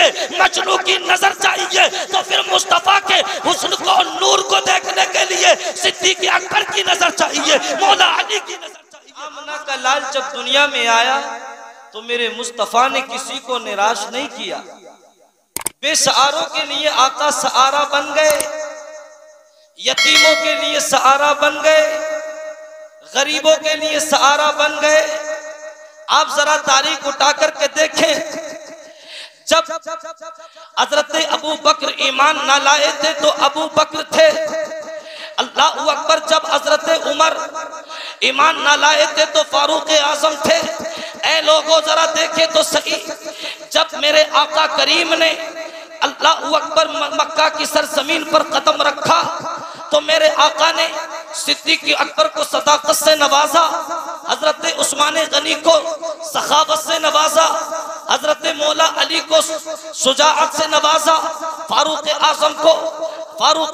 चाहिए, मजनू की नजर चाहिए, तो फिर मुस्तफा के हुस्न को, नूर को देखने के लिए सिद्दीक़ अकबर की नजर चाहिए, मौला अली की नजर चाहिए। आमना का लाल जब दुनिया में आया तो मेरे मुस्तफा ने किसी को निराश नहीं किया। बेसहारों के लिए आका सहारा बन गए, यतीमों के लिए सहारा बन गए, गरीबों के लिए सहारा बन गए। आप जरा तारीख उठा करके देखें, जब हजरत अबू बकर ईमान न लाए थे तो अबू बकर थे, अल्लाह अकबर। जब हजरत उमर ईमान न लाए थे तो फारूक आजम थे। ऐ लोगों जरा देखे तो सही, जब मेरे आका करीम ने अल्लाह अकबर मक्का की सरजमीन पर कदम रखा तो मेरे आका ने सिद्दीक़ अकबर को सदाकत से नवाजा, हजरत उस्मान गनी को सखावत से नवाजा, हजरत मौला अली को शुजाअत से नवाजा, फारूक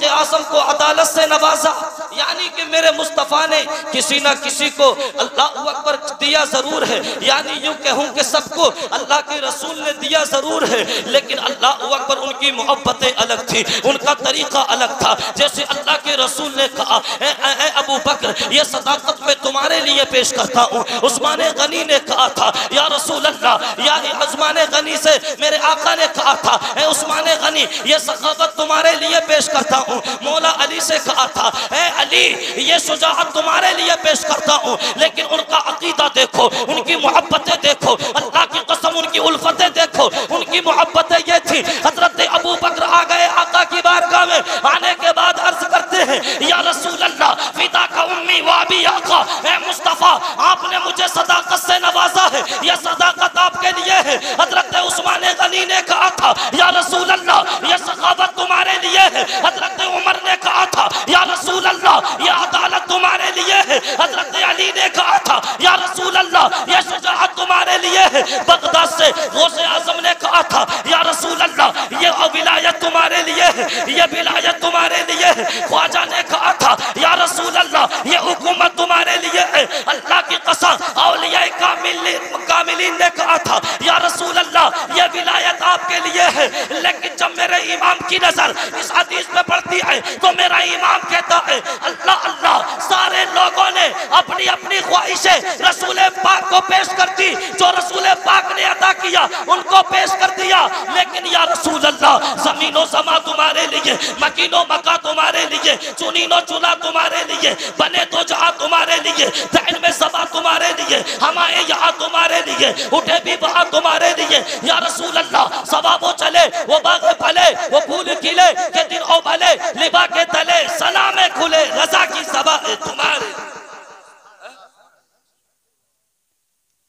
आजम को अदालत से नवाजा। यानी कि मेरे मुस्तफ़ा ने किसी ना किसी को अल्लाह अकबर दिया जरूर है, यानी यूं कहूं कि सबको अल्लाह के रसूल ने दिया जरूर है, लेकिन अल्लाह अकबर उनकी मोहब्बतें अलग थी, उनका तरीका अलग था। जैसे अल्लाह के रसूल ने कहा, ए अबू बकर, ये सदाकत मैं तुम्हारे लिए पेश करता हूँ। उस्मान गनी ने कहा था, या रसूल अल्लाह, या उस्मान गनी से मेरे आका ने कहा था, ए उस्मान गनी, ये सखावत तुम्हारे लिए पेश करता हूँ। मौला अली से कहा था, ए अली, ये शुजाअत तुम्हारे लिए पेश करता हूँ। लेकिन उनका अकीदा देखो, उनकी मोहब्बतें देखो, अल्लाह की कसम उनकी उल्फतें देखो, उनकी मोहब्बतें ये थी। हजरत अबू बकर आ गए आका की बारगाह में, आने के बाद अर्ज करते हैं, या रसूल अल्लाह, फिदा का उम्मी वाबी आका, ए मुस्तफा, आपने मुझे सदाकत से नवाजा है, यह सदाकत आपके लिए है। हजरत उस्मान गनी ने कहा था, या रसूल अल्लाह, यह सखावत तुम्हारे लिए है। हजरत उमर ने कहा था, या रसूल अल्लाह, यह अदालत तुम्हारे लिए है। हजरत अली ने कहा था, या रसूल अल्लाह, यह शुजाअत तुम्हारे लिए है। बगदाद से गौसे आजम ने कहा था, या रसूल अल्लाह, यह विलायत तुम्हारे लिए है, यह विलायत तुम्हारे लिए है। ख्वाजा ने कहा था, या रसूल अल्लाह, यह हुकूमत तुम्हारे लिए है। अल्लाह की कसम, औलिया कामिलीन ने कहा था, या रसूल अल्लाह, यह विलायत आपके लिए है। लेकिन जब मेरे इमाम की नजर इस हदीस में पड़ती है तो मेरा इमाम कहता है, अल्लाह अल्लाह, सारे लोगों ने अपनी अपनी ख्वाहिशें रसूल पाक को पेश कर दी, जो रसूल पाक ने अदा किया उनको पेश कर दिया। लेकिन या रसूल अल्लाह, जमीनो समा तुम्हारे लिए, मकीनो मका तुम्हारे लिए, चुनीनो चुना तुम्हारे लिए, बने तो जहां तुम्हारे लिए, तैन में सबा तुम्हारे लिए, हमारे यहाँ तुम्हारे लिए, उठे भी वहां तुम्हारे लिए। या रसूल अल्लाह, सवा वो चले, वो बाग फले, वो फूल खिले, के दिन ओ भले, लिबा के तले सलामे खुले, रजा की सभा तुम्हारे।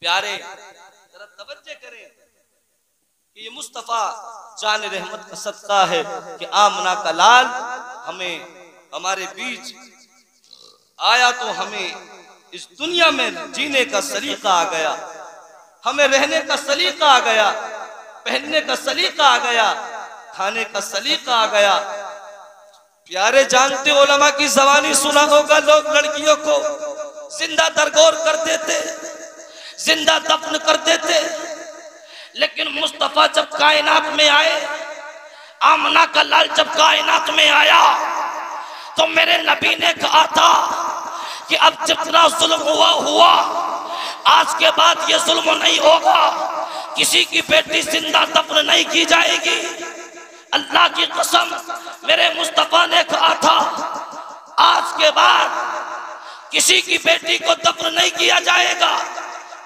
प्यारे जरा तवज्जो करें कि ये मुस्तफा जान रहमत का सदका है कि आमना का लाल हमें हमारे बीच आया तो हमें इस दुनिया में जीने का सलीका आ गया, हमें रहने का सलीका आ गया, पहनने का सलीका आ गया, खाने का सलीका आ गया। प्यारे जानते उलमा की जबानी सुना होगा, लोग लड़कियों को जिंदा दरगोर कर देते, जिंदा दफन कर देते। लेकिन मुस्तफा जब कायनात में आए, आमना का लाल जब कायनात में आया तो मेरे नबी ने कहा था कि अब जितना जुल्म हुआ, आज के बाद ये जुल्म नहीं होगा, किसी की बेटी जिंदा दफन नहीं की जाएगी। अल्लाह की कसम, मेरे मुस्तफा ने कहा था, आज के बाद किसी की बेटी को दफन नहीं किया जाएगा।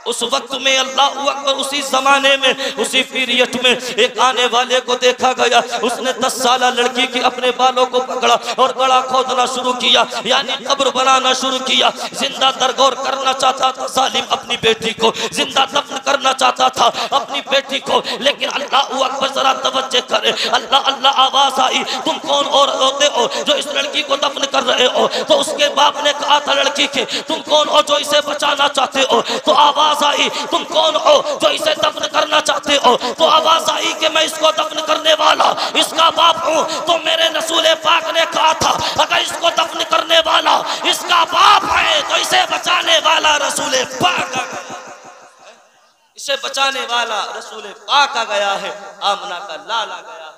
उस वक्त में अल्लाह अकबर, उसी जमाने में, उसी पीरियड में एक आने वाले को देखा गया, उसने 10 साल लड़की के अपने बालों को पकड़ा और गड़ा खोदना शुरू किया, यानी कब्र बनाना शुरू किया। जिंदा दरगोर करना चाहता था जालिम अपनी बेटी को, जिंदा दफन करना चाहता था अपनी बेटी को। लेकिन अल्लाह अकबर, जरा तवज्जो करे, अल्लाह अल्लाह आवाज आई, तुम कौन और होते हो जो इस लड़की को दफन कर रहे हो? तो उसके बाप ने कहा था लड़की के, तुम कौन हो जो इसे बचाना चाहते हो? तो आवाज आई, तुम कौन हो जो इसे दफन करना चाहते हो? तो आवाज आई कि मैं इसको दफन करने वाला इसका बाप हूं। तो मेरे रसूल पाक ने कहा था, अगर इसको दफन करने वाला इसका बाप है तो इसे बचाने वाला रसूल पाक। इसे बचाने वाला रसूल पाक आ गया है, आमना का लाल आ गया है।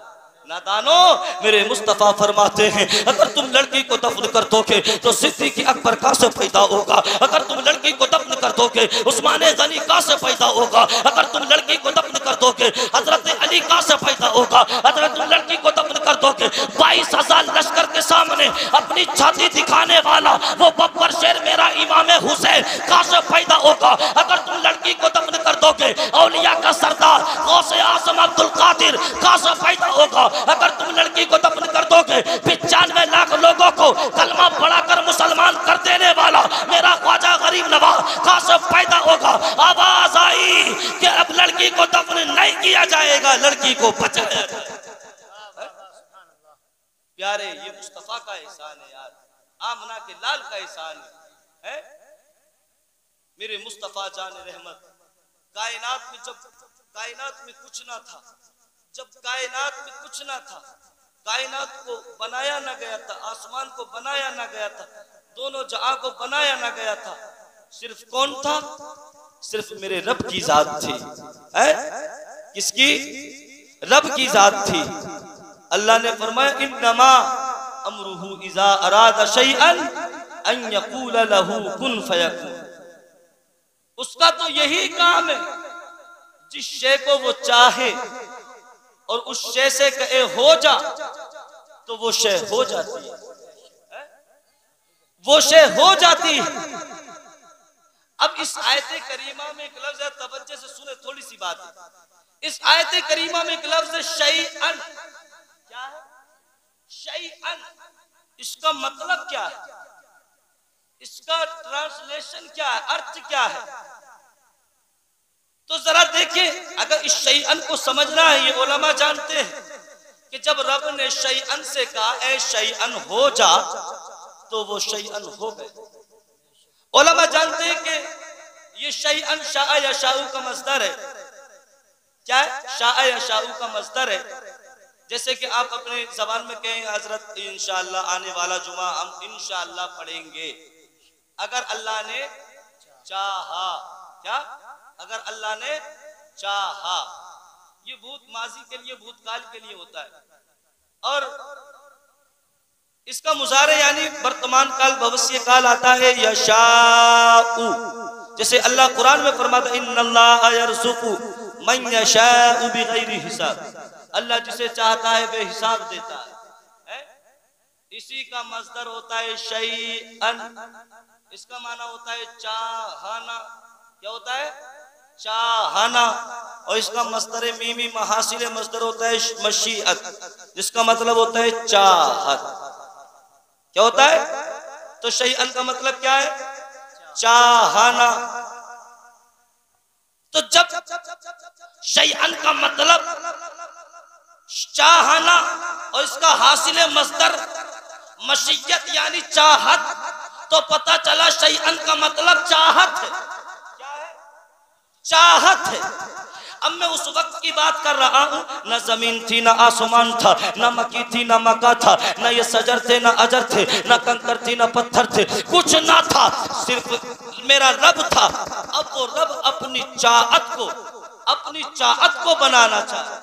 नादानो, मेरे मुस्तफ़ा फरमाते हैं अगर तुम लड़की को दफन कर दोगे तो सिद्दीक़ अकबर कहाँ से पैदा होगा? अगर तुम लड़की को दफन कर दोगे उस्मान गनी कहाँ से पैदा होगा? अगर तुम लड़की को दफन कर दोगे हजरत अली कहाँ से पैदा होगा? अगर तुम लड़की को दफन कर दोगे 22,000 लश्कर के सामने अपनी छाती दिखाने वाला वो बब्बर शेर मेरा इमाम हुसैन कहाँ से पैदा होगा? अगर तुम लड़की को दफन कर दोगे औलिया का सरदार गौसे आज़म अब्दुल कादिर कहाँ से पैदा होगा? अगर तुम लड़की को दफन कर दोगे 95 लाख लोगों को कलमा पढ़ाकर मुसलमान कर देने वाला मेरा ख्वाजा गरीब नवाज कहाँ से पैदा होगा? आवाज आई कि अब लड़की को दफन नहीं किया जाएगा, लड़की को बचाया जाएगा। प्यारे, ये मुस्तफा का एहसान है यार, आमना के लाल का एहसान है। मेरे मुस्तफा जान रहमत कायनात में, जब कायनात में कुछ ना था, जब कायनात में कुछ ना था, कायनात को बनाया ना गया था, आसमान को बनाया ना गया था, दोनों जहां को बनाया ना गया था, सिर्फ कौन था? सिर्फ मेरे रब की जात थी। किसकी? रब की जात थी। अल्लाह ने फरमाया इन्नमा अमरुहु इज़ा अरादा शैअन अन यक़ूल लहू कुन फयकुन। उसका तो यही काम है, जिस शे को वो चाहे और उस शे से कहे हो जा तो वो शे हो जाती है, वो शे हो जाती है। अब इस आयत करीमा में एक लफ्ज़ है, तवज्जो से सुने, थोड़ी सी बात है। इस आयत करीमा में एक लफ्ज़ है शैअन। क्या है शैअन? इसका मतलब क्या है? इसका ट्रांसलेशन क्या है? अर्थ क्या है? तो जरा देखिए, अगर इस शैअन को समझना है, ये उलमा जानते हैं कि जब रब ने शैअन से कहा ए शैअन हो जा, तो वो शैअन हो गए। उलमा जानते हैं कि ये शैअन शाअ यशाउ का मस्दर है। क्या है? शाअ यशाउ का मस्दर है। जैसे कि आप अपने जबान में कहें हजरत इंशाअल्लाह आने वाला जुमा हम इंशाअल्लाह पढ़ेंगे, अगर अल्लाह ने चाहा। क्या? अगर अल्लाह ने चाहा। ये भूत माजी के लिए, भूतकाल के लिए होता है। और इसका मुजारे यानी वर्तमान काल, भविष्य काल आता है यशाउ। जैसे अल्लाह कुरान में फरमाता है इन्नल्लाह यरज़ुक़ु मन यशाउ बिगैरि हिसाब। अल्लाह जिसे चाहता है बेहिसाब देता है। इसी का मस्दर होता है शैअन। इसका माना होता है चाहना। क्या होता है? चाहना। और इसका मस्दर मीमी महासिल मस्दर होता है मशीअत, जिसका मतलब होता है चाहत। क्या होता है? तो शैअन का मतलब क्या है? चाहना। तो जब शैअन का मतलब चाहना और इसका हासिल मस्दर मशीयत यानी चाहत, तो पता चला शैअन का मतलब चाहत है। क्या है? चाहत है। अब मैं उस वक्त की बात कर रहा हूँ, न जमीन थी, न आसमान था, न मकी थी, न मका था, न ये सजर थे, न अजर थे, न कंकर थी, न पत्थर थे, कुछ ना था, सिर्फ मेरा रब था। अब वो रब अपनी चाहत को बनाना चाहे,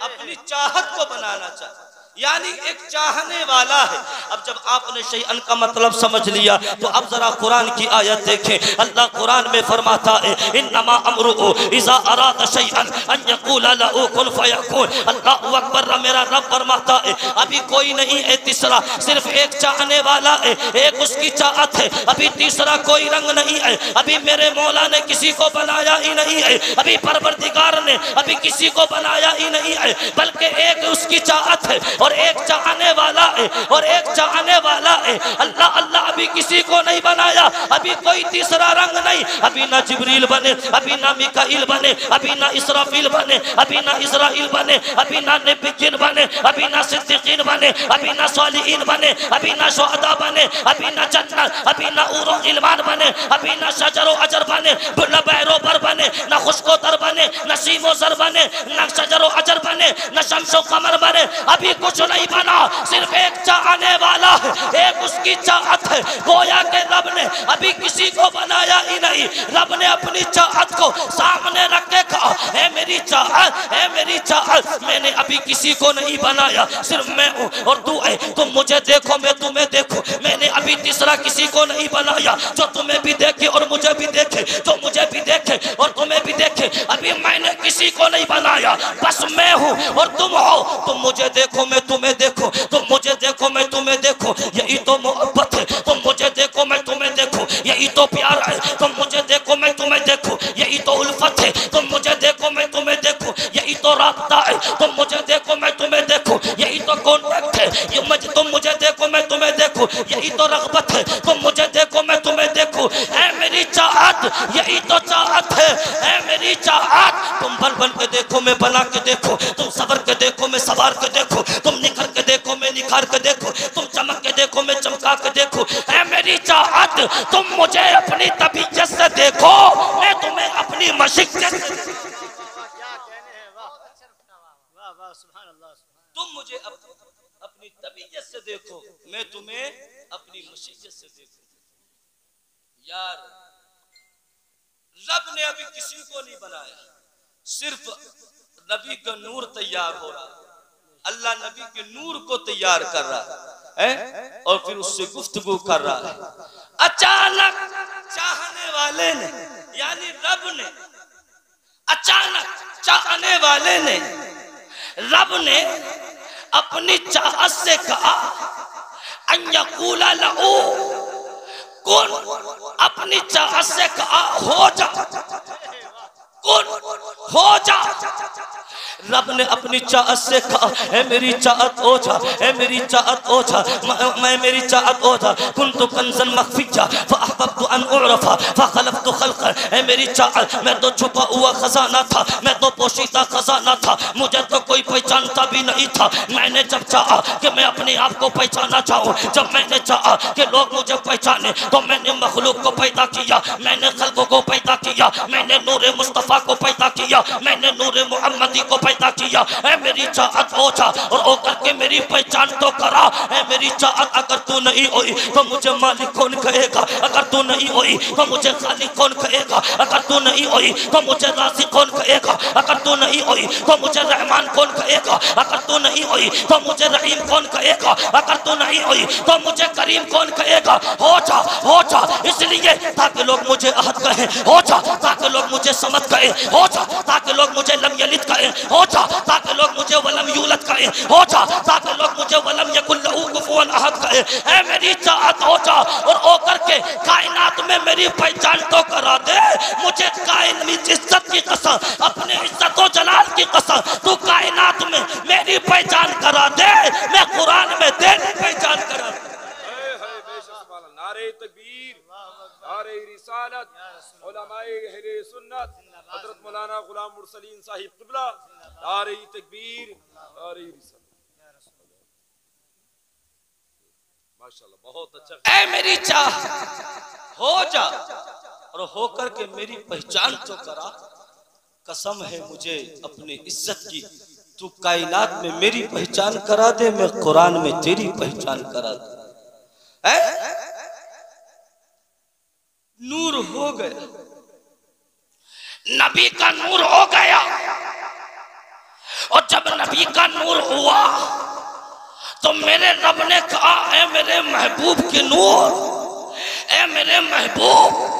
अपनी चाहत को बनाना चाहे, यानी एक चाहने वाला है। अब जब आपने शैअन का मतलब समझ लिया तो अब जरा कुरान की आयत देखें। अल्लाह कुरान में फरमाता है इन्नमा अमरुहु इज़ा अरादा शैअन अन यक़ूल लहू कुन फयकून। अल्लाहु अकबर। मेरा रब फरमाता है अभी कोई नहीं है तीसरा, सिर्फ एक चाहने वाला है, एक उसकी चाहत है। अभी तीसरा कोई रंग नहीं है, अभी मेरे मौला ने किसी को बनाया ही नहीं है, अभी परवरदिगार ने अभी किसी को बनाया ही नहीं है, बल्कि एक उसकी चाहत है और एक चाहने वाला है, और एक चाहने वाला है। अल्लाह अल्लाह अभी किसी को नहीं बनाया, अभी कोई तीसरा रंग नहीं। अभी ना जिब्रील बने, अभी ना मिकाईल बने, अभी ना इसराफील बने, अभी ना इज़राइल बने, अभी ना नबिय्यीन बने, अभी ना सिद्दीकीन बने, अभी ना सालिहीन बने, अभी ना शुहदा बने, अभी ना जन्नत, अभी ना ऊरो इल्मान बने, अभी ना शजरो अजर बने, ना बैरो बर बने, ना खुशको तर बने, ना सीमो जर बने, ना शजरो अजर बने, न शम्सो कमर बने, अभी कुछ नहीं बना, सिर्फ एक चाहने वाला है, एक उसकी चाहत है। गोया के रब ने अभी किसी को बनाया ही नहीं, रब ने अपनी चाहत को सामने रख के कहा, है मेरी चाहत, है मेरी चाहत, मैंने अभी किसी को नहीं बनाया, सिर्फ मैं हूँ और तू है, तुम मुझे देखो मैं तुम्हें देखो, मैंने अभी तीसरा किसी को नहीं बनाया जो तुम्हें भी देखे और मुझे भी देखे, जो मुझे भी देखे और तुम्हें भी देखे, अभी मैंने किसी को नहीं बनाया, बस मैं हूँ और तुम हो, तुम मुझे देखो मैं तुम्हें देखो, तुम मुझे देखो मैं तुम्हें देखो, यही तो मोहब्बत है, तुम मुझे देखो मैं तुम्हें देखो, यही तो प्यार है, तुम मुझे देखो मैं तुम्हें देखो, यही तो उल्फत है, तुम मुझे देखो मैं तुम्हें देखो, यही तो राब्ता है, तुम मुझे देखो मैं तुम्हें देखो, यही तो कॉन्टैक्ट है, तुम मुझे देखो मैं तुम्हें देखो, यही तो रग़बत है, तुम मुझे देखो मैं तुम्हें देखो, है मेरी चाहत, यही तो चाहत है मेरी चाहत, तुम बन के देखो मैं बना के देखो, तुम सबर के देखो मैं सवार के देखो, तुम निखर के देखो मैं निखार के देखो, तुम चमक के देखो मैं चमका के देखो, है मेरी चाहत, तुम मुझे अपनी तबीयत से देखो, मैं तुम्हें अपनी मशिक़त से, तुम मुझे अपनी तबीयत से देखो, मैं तुम्हें अपनी मशीयत से देखो। यार रब ने अभी किसी को नहीं बनाया, सिर्फ नबी का नूर तैयार हो रहा है, अल्लाह नबी के नूर को तैयार कर रहा है और फिर उससे गुफ्तगू कर रहा है। अचानक चाहने वाले ने, यानी रब ने, अचानक चाहने वाले ने, रब ने अपनी चाहत से कहा, अन्यकूला लहू कुन, अपनी चाहत से कहा हो जा, कुन हो जा, रब ने अपनी चाहत से कहा, है मेरी चाहत हो जा, है मेरी चाहत हो जा, मैं मेरी चाहत हो जा, कुन्तु कंज़न मख़फ़िय्या फ़अहबब्तु अन उअरफ़ा फ़ख़लक़तु ख़ल्क़न, है मेरी चाहत, मैं तो छुपा हुआ खजाना था, मैं तो पोशीदा खजाना था, मुझे तो कोई पहचानता भी नहीं था, मैंने जब चाहा कि मैं अपने आप को पहचाना चाहूँ, जब मैंने चाहा कि लोग मुझे पहचाने, तो मैंने मखलूक को पैदा किया, मैंने खल्क़ को पैदा किया, मैंने नूर मुस्तफ़ा को पैदा किया, मैंने नूर मुहम्मदी को पैदा किया, है मेरी चाहत हो जा और हो करके मेरी पहचान तो करा, है मेरी चाहत, अगर तू नहीं हुई तो मुझे मालिक कौन कहेगा, अगर तू नहीं हुई तो मुझे खालिक कौन कहेगा, अगर तू नहीं हुई तो मुझे राज़िक कौन कहेगा, अगर तू नहीं हुई तो मुझे रहमान कौन कहेगा, अगर तू नहीं हुई तो मुझे रहीम कौन कहेगा, अगर तू नहीं हुई तो मुझे करीम कौन कहेगा, हो जा, इसलिए ताकि लोग मुझे अहद कहें, हो जा ताकि लोग मुझे समद कहें, हो जा ताकि लोग मुझे लम यलिद कहें, हो जा ताकि लोग मुझे वलम यूलद कहें, हो जा ताकि लोग मुझे वलम यकुल लहू कुफुवन अहद कहें, है मेरी चाहत हो जा और हो करके कायनात में मेरी पहचान तो करा दे, मुझे कायनात इज्जत की कसम, अपने इज्जत व जलाल की कसम, तू कायनात में मेरी पहचान करा दे, मैं कुरान में तेरी पहचान करा दे। नारे तकबीर, नारे रिसालत, उलमाए अहले सुन्नत, हज़रत मौलाना गुलाम मुरसलीन साहिब क़िबला, नारे तकबीर, नारे रिसालत, माशाअल्लाह बहुत अच्छा। ऐ मेरी चाह हो जा और होकर के मेरी पहचान तो करा, कसम है मुझे अपनी इज्जत की, तू कायनात में मेरी पहचान करा दे, मैं कुरान में तेरी पहचान करा दे। नूर हो गया, नबी का नूर हो गया, और जब नबी का नूर हुआ तो मेरे रब ने कहा, ऐ मेरे महबूब के नूर, ऐ मेरे महबूब,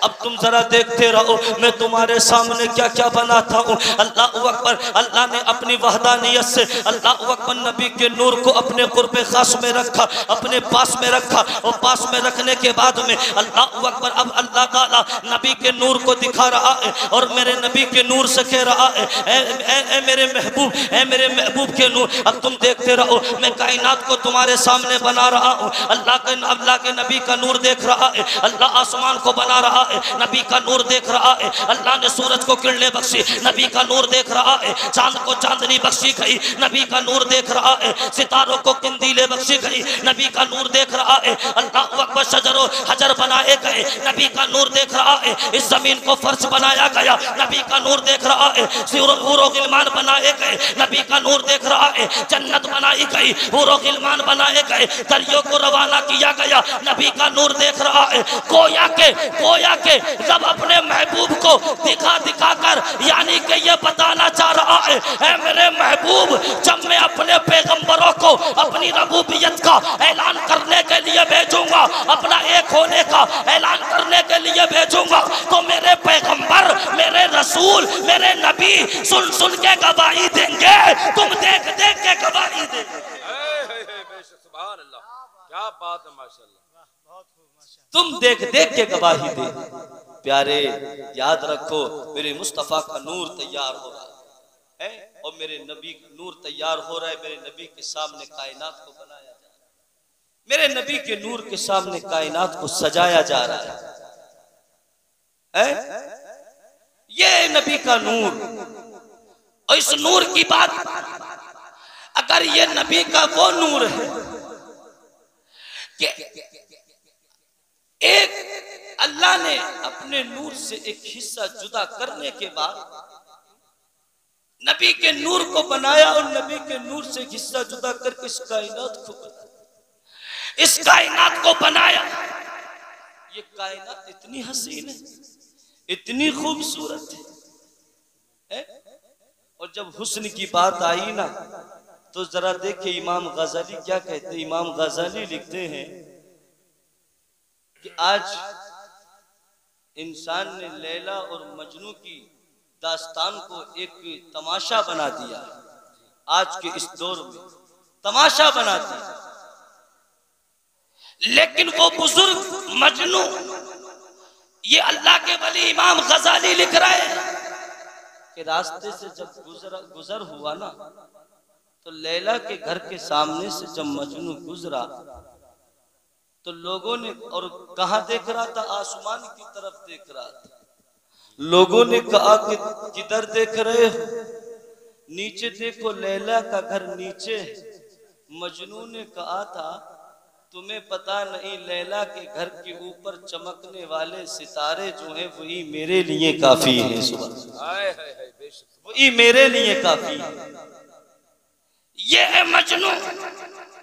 अब तुम जरा देखते रहो मैं तुम्हारे सामने क्या क्या बनाता हूँ। अल्लाह अकबर, अल्लाह ने अपनी वहदानियत से अल्लाह अकबर नबी के नूर को अपने कुर्बे खास में रखा, अपने पास में रखा, और पास में रखने के बाद में अल्लाह अकबर अब अल्लाह ताला नबी के नूर को दिखा रहा है और मेरे नबी के नूर से कह रहा है, ऐ मेरे महबूब, ऐ मेरे महबूब के नूर, अब तुम देखते रहो मैं कायनात को तुम्हारे सामने बना रहा हूँ। अल्लाह के नबी का नूर देख रहा है, अल्लाह आसमान को बना रहा है, है, नबी का नूर देख रहा है। अल्लाह ने सूरज को किरणें बख्शी, नबी का नूर देख रहा है। चांद को चांदनी बख्शी गई, नबी का नूर देख रहा है। सितारों को कंदीलें बख्शी गई, नबी का नूर देख रहा है। अल्लाह अकबर, शजरो हजर बनाए गए, नबी का नूर देख रहा है। इस जमीन को फर्श बनाया गया, नबी का नूर देख रहा है। हूरो गिलमान बनाए गए, नबी का नूर देख रहा है। जन्नत बनाई गई, हूरो गिलमान बनाए गए, दरियों को रवाना किया गया, नबी का नूर देख रहा है। गोया के जब अपने महबूब को दिखा दिखा कर यानी कि ये बताना चाह रहा है, ऐ मेरे महबूब, जब मैं अपने पैगंबरों को अपनी रबूबियत का ऐलान करने के लिए भेजूंगा, अपना एक होने का ऐलान करने के लिए भेजूंगा, तो मेरे पैगंबर, मेरे रसूल, मेरे नबी सुन सुन के गवाही देंगे, तुम देख देख के गवाही देंगे। सुभान अल्लाह, क्या बात है, माशाअल्लाह, तुम देख देख के गवाही दे। प्यारे याद रखो, मेरे मुस्तफा का नूर तैयार हो रहा है और मेरे नबी का नूर तैयार हो रहा है। मेरे नबी के सामने कायनात को बनाया जा रहा है, मेरे नबी के नूर के सामने कायनात को सजाया जा रहा है। ये नबी का नूर, और इस नूर की बात, अगर ये नबी का वो नूर है कि एक अल्लाह ने अपने नूर से एक हिस्सा जुदा करने के बाद नबी के नूर को बनाया और नबी के नूर से एक हिस्सा जुदा करके इस कायनात को बनाया, इस कायनात को बनाया। ये कायनात इतनी हसीन है, इतनी खूबसूरत है। और जब हुस्न की बात आई ना, तो जरा देखिए इमाम गजाली क्या कहते हैं। इमाम गजाली लिखते हैं कि आज इंसान ने लैला और मजनू की दास्तान को एक तमाशा बना दिया, आज के इस दौर में तमाशा बना दिया। लेकिन वो बुजुर्ग मजनू, ये अल्लाह के वली इमाम गजाली लिख रहे हैं कि रास्ते से जब गुजर हुआ ना, तो लैला के घर के सामने से जब मजनू गुजरा तो लोगों ने, और कहां देख रहा था, आसमान की तरफ देख रहा था। लोगों ने कहा कि किधर देख रहे हो, नीचे देखो, लैला का घर नीचे है। मजनू ने कहा था, तुम्हें पता नहीं, लैला के घर के ऊपर चमकने वाले सितारे जो हैं वही मेरे लिए काफी है। सुबह वही मेरे लिए काफी है। ये है मजनू।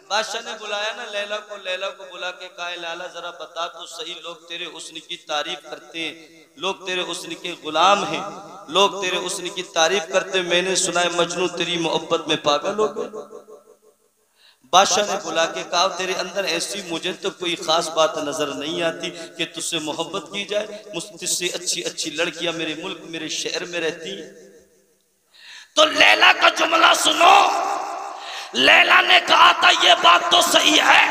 बादशाह ने बुलाया ना लैला को बुला के कहा, लाला जरा बता तो सही, लोग तेरे हुस्न की तारीफ करते हैं, लोग तेरे हुस्न के गुलाम हैं, लोग तेरे हुस्न की तारीफ करते हैं, मैंने सुना है मजनू तेरी मोहब्बत में पागल हो गए। बादशाह ने बुला के कहा, तेरे अंदर ऐसी मुझे तो कोई खास बात नजर नहीं आती कि तुझसे मोहब्बत की जाए, मुझसे अच्छी अच्छी लड़कियां मेरे मुल्क, मेरे शहर में रहती हैं। तो लैला का जुमला सुनो। लैला ने कहा था, ये बात तो सही है,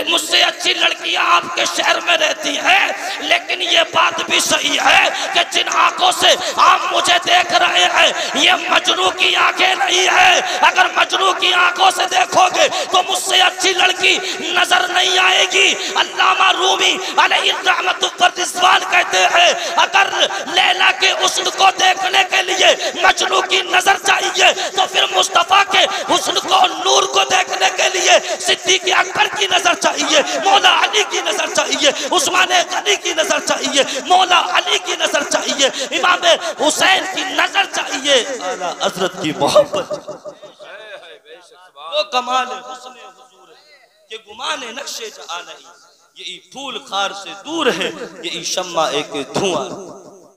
मुझसे अच्छी लड़कियां आपके शहर में रहती हैं, लेकिन ये बात भी सही है कि जिन आंखों से आप मुझे देख रहे हैं, ये मजनू की आंखें नहीं है। अगर मजनू की आंखों से देखोगे तो मुझसे अच्छी लड़की नजर नहीं आएगी। अल्लामा रूमी अलैहि रहमत व रिज़वान कहते हैं, अगर लैला के हुस्न को देखने के लिए मजनू की नजर चाहिए, तो फिर मुस्तफा के हुस्न को, नूर को देखने के लिए सिद्दीक़ अकबर की नजर चाहिए, मौला अली की नजर चाहिए, उस्मान गनी की नजर चाहिए, मौला अली की नजर चाहिए, इमाम हुसैन की नजर चाहिए, आला हजरत की मोहब्बत। वो कमाल हुस्न हुजूर है कि गुमाने नक्शे जहां नहीं, यही फूल खार से दूर है, यही शम्मा एक धुआं।